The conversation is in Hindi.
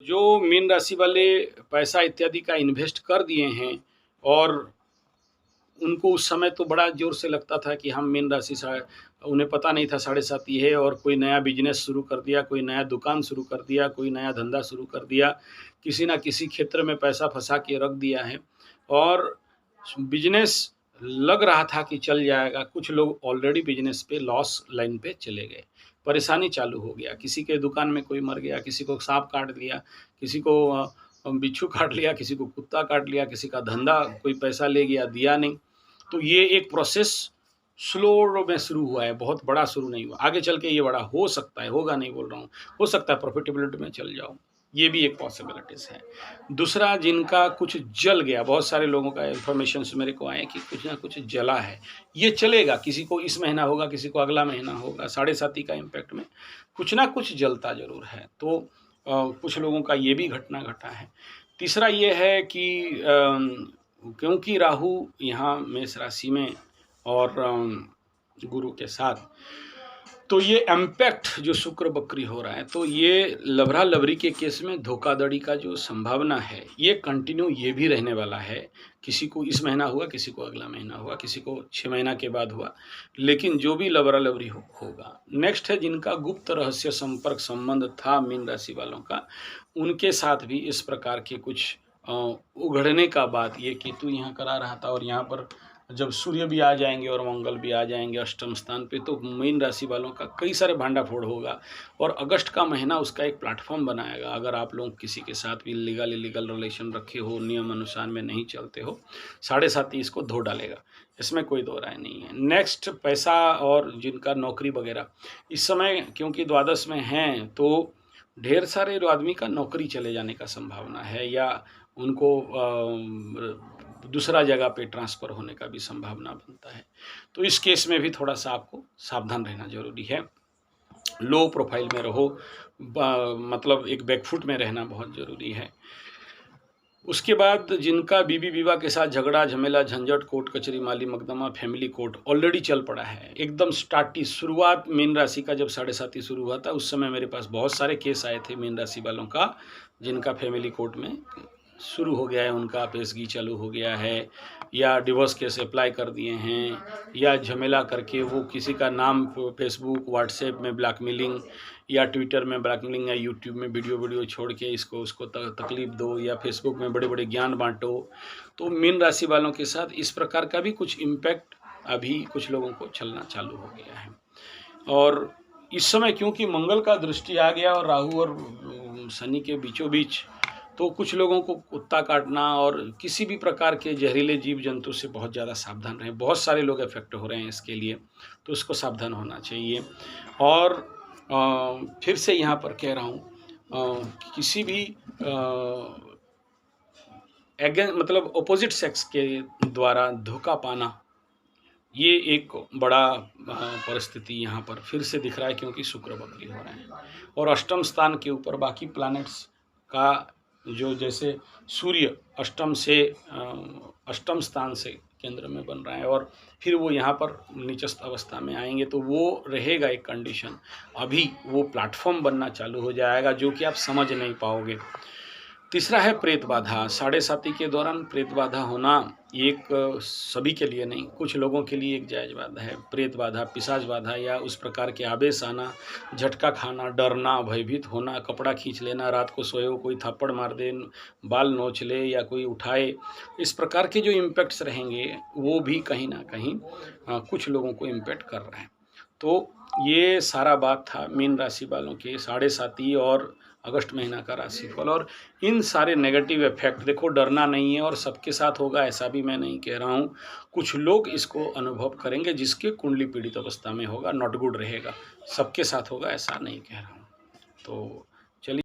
जो मीन राशि वाले पैसा इत्यादि का इन्वेस्ट कर दिए हैं और उनको उस समय तो बड़ा ज़ोर से लगता था कि हम मीन राशि सा उन्हें पता नहीं था साढ़े साती है और कोई नया बिजनेस शुरू कर दिया, कोई नया दुकान शुरू कर दिया, कोई नया धंधा शुरू कर दिया, किसी न किसी क्षेत्र में पैसा फँसा के रख दिया है और बिजनेस लग रहा था कि चल जाएगा। कुछ लोग ऑलरेडी बिजनेस पे लॉस लाइन पे चले गए, परेशानी चालू हो गया, किसी के दुकान में कोई मर गया, किसी को सांप काट दिया, किसी को बिच्छू काट लिया, किसी को कुत्ता काट लिया, किसी का धंधा कोई पैसा ले गया, दिया नहीं। तो ये एक प्रोसेस स्लो में शुरू हुआ है, बहुत बड़ा शुरू नहीं हुआ। आगे चल के ये बड़ा हो सकता है, होगा नहीं बोल रहा हूँ, हो सकता है प्रॉफिटेबिलिटी में चल जाओ, ये भी एक पॉसिबिलिटीज़ है। दूसरा, जिनका कुछ जल गया, बहुत सारे लोगों का इन्फॉर्मेशंस मेरे को आए कि कुछ ना कुछ जला है, ये चलेगा, किसी को इस महीना होगा, किसी को अगला महीना होगा, साढ़े साती का इम्पैक्ट में कुछ ना कुछ जलता ज़रूर है। तो कुछ लोगों का ये भी घटना घटा है। तीसरा ये है कि क्योंकि राहु यहाँ मेष राशि में और गुरु के साथ, तो ये इम्पैक्ट जो शुक्र बकरी हो रहा है, तो ये लबरा लबरी के केस में धोखाधड़ी का जो संभावना है ये कंटिन्यू ये भी रहने वाला है। किसी को इस महीना हुआ, किसी को अगला महीना हुआ, किसी को 6 महीना के बाद हुआ, लेकिन जो भी लबरा लबरी होगा। नेक्स्ट है जिनका गुप्त रहस्य संपर्क संबंध था मीन राशि वालों का, उनके साथ भी इस प्रकार के कुछ उघड़ने का बात, ये केतु यहाँ करा रहा था और यहाँ पर जब सूर्य भी आ जाएंगे और मंगल भी आ जाएंगे अष्टम स्थान पे, तो मीन राशि वालों का कई सारे भांडाफोड़ होगा और अगस्त का महीना उसका एक प्लेटफॉर्म बनाएगा। अगर आप लोग किसी के साथ भी लीगल इलीगल रिलेशन रखे हो, नियम अनुसार में नहीं चलते हो, साढ़े साती इसको धो डालेगा, इसमें कोई दो राय नहीं है। नेक्स्ट, पैसा और जिनका नौकरी वगैरह इस समय क्योंकि द्वादश में हैं, तो ढेर सारे आदमी का नौकरी चले जाने का संभावना है या उनको दूसरा जगह पे ट्रांसफ़र होने का भी संभावना बनता है। तो इस केस में भी थोड़ा सा आपको सावधान रहना ज़रूरी है। लो प्रोफाइल में रहो, मतलब एक बैकफुट में रहना बहुत ज़रूरी है। उसके बाद जिनका बीवी विवाह के साथ झगड़ा झमेला झंझट कोर्ट कचहरी माली मकदमा फैमिली कोर्ट ऑलरेडी चल पड़ा है, एकदम शुरुआत मीन राशि का जब साढ़े साती शुरू हुआ था उस समय मेरे पास बहुत सारे केस आए थे मीन राशि वालों का, जिनका फैमिली कोर्ट में शुरू हो गया है, उनका पेशगी चालू हो गया है या डिवोर्स केस अप्लाई कर दिए हैं या झमेला करके वो किसी का नाम फेसबुक व्हाट्सएप में ब्लैकमेलिंग या ट्विटर में ब्लैकमेलिंग या यूट्यूब में वीडियो छोड़ के इसको उसको तकलीफ दो या फेसबुक में बड़े बड़े ज्ञान बांटो। तो मीन राशि वालों के साथ इस प्रकार का भी कुछ इम्पैक्ट अभी कुछ लोगों को चलना चालू हो गया है। और इस समय क्योंकि मंगल का दृष्टि आ गया और राहु और शनि के बीचों बीच, तो कुछ लोगों को कुत्ता काटना और किसी भी प्रकार के जहरीले जीव जंतु से बहुत ज़्यादा सावधान रहें। बहुत सारे लोग इफेक्ट हो रहे हैं इसके लिए, तो उसको सावधान होना चाहिए। और फिर से यहाँ पर कह रहा हूँ, किसी भी मतलब अपोजिट सेक्स के द्वारा धोखा पाना, ये एक बड़ा परिस्थिति यहाँ पर फिर से दिख रहा है क्योंकि शुक्र बकरी हो रहे हैं और अष्टम स्थान के ऊपर बाकी प्लैनेट्स का जो, जैसे सूर्य अष्टम से अष्टम स्थान से केंद्र में बन रहा है और फिर वो यहाँ पर नीचस्थ अवस्था में आएंगे, तो वो रहेगा एक कंडीशन, अभी वो प्लेटफॉर्म बनना चालू हो जाएगा जो कि आप समझ नहीं पाओगे। तीसरा है प्रेत बाधा। साढ़े साती के दौरान प्रेत बाधा होना एक सभी के लिए नहीं, कुछ लोगों के लिए एक जायज़ बाधा है। प्रेत बाधा, पिशाच बाधा या उस प्रकार के आवेश आना, झटका खाना, डरना, भयभीत होना, कपड़ा खींच लेना, रात को सोए हो कोई थप्पड़ मार दे, बाल नोच ले या कोई उठाए, इस प्रकार के जो इम्पैक्ट्स रहेंगे वो भी कहीं ना कहीं कुछ लोगों को इम्पैक्ट कर रहे हैं। तो ये सारा बात था मीन राशि वालों के साढ़े साती और अगस्त महीना का राशिफल और इन सारे नेगेटिव इफेक्ट। देखो, डरना नहीं है और सबके साथ होगा ऐसा भी मैं नहीं कह रहा हूँ, कुछ लोग इसको अनुभव करेंगे जिसके कुंडली पीड़ित अवस्था में होगा, नॉट गुड रहेगा, सबके साथ होगा ऐसा नहीं कह रहा हूँ। तो